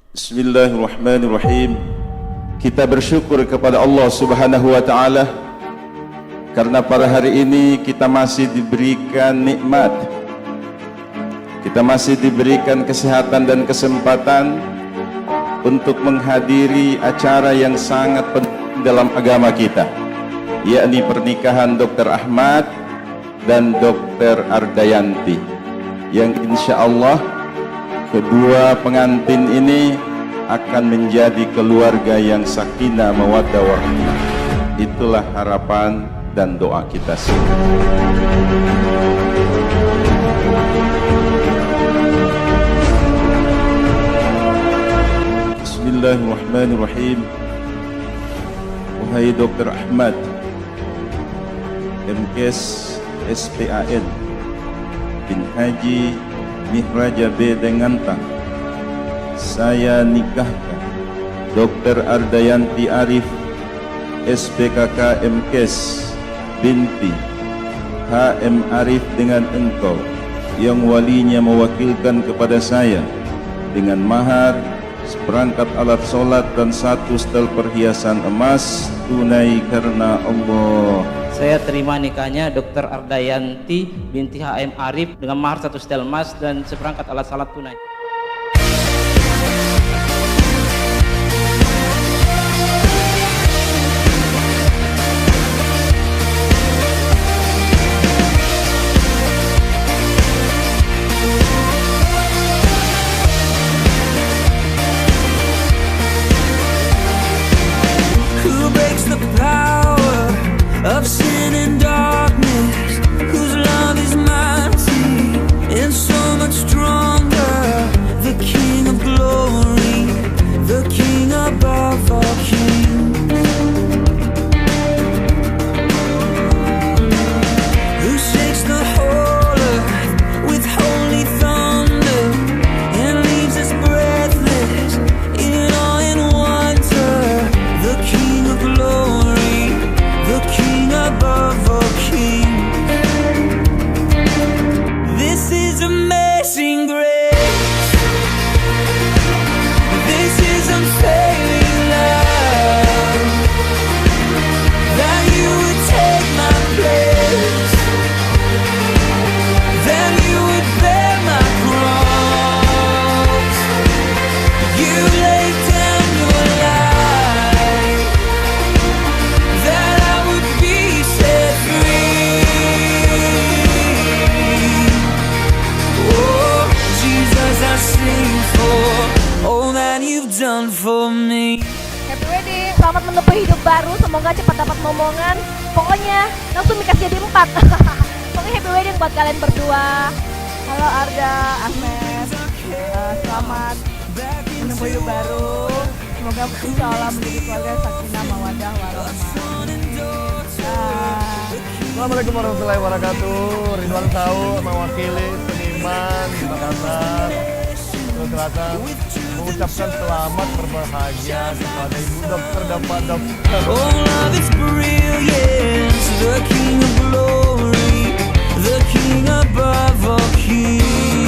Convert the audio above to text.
Bismillahirrahmanirrahim. Kita bersyukur kepada Allah Subhanahu wa taala karena pada hari ini kita masih diberikan nikmat. Kita masih diberikan kesehatan dan kesempatan untuk menghadiri acara yang sangat penting dalam agama kita, yakni pernikahan Dr. Ahmad dan Dr. Ardayanti, yang insya Allah kedua pengantin ini akan menjadi keluarga yang sakinah mawaddah warahmah. Itulah harapan dan doa kita semua. Bismillahirrahmanirrahim. Wahai Dr. Ahmad, MKes SPAN bin Haji Mihraja B. Dengantang, saya nikahkan Dr. Ardayanti Arif SPKK MKes binti HM Arif dengan engkau yang walinya mewakilkan kepada saya dengan mahar seperangkat alat solat dan 1 setel perhiasan emas tunai karena Allah. Saya terima nikahnya Dr. Ardayanti binti HM Arif dengan mahar 1 setel emas dan seperangkat alat salat tunai. Of sin and darkness, whose love is mighty and so much stronger. The King of glory, the King above all kings, who shakes the whole earth with holy thunder and leaves us breathless in awe and wonder. The King of glory, the King above all kings. This is amazing grace. This is unfailing love. That you would take my place, that you would bear my cross. You laid down your life, that I would be set free. Oh, Jesus, I sing for all that you've done for me. Happy wedding, selamat menempuh hidup baru, semoga cepat dapat momongan. Pokoknya langsung dikasih jadi 4. Pokoknya happy wedding buat kalian berdua. Halo Arda, Ahmed, selamat menempuh hidup baru. Semoga insya Allah menjadi keluarga sakinah mawaddah warahmah. Assalamualaikum warahmatullahi wabarakatuh. Ridwan Tahu mewakili seniman di Makassar, Sulawesi Selatan, mengucapkan selamat berbahagia kepada Ibu Dokter dan Pak Dokter. Oh, love is brilliance, the King of glory, the King above all kings.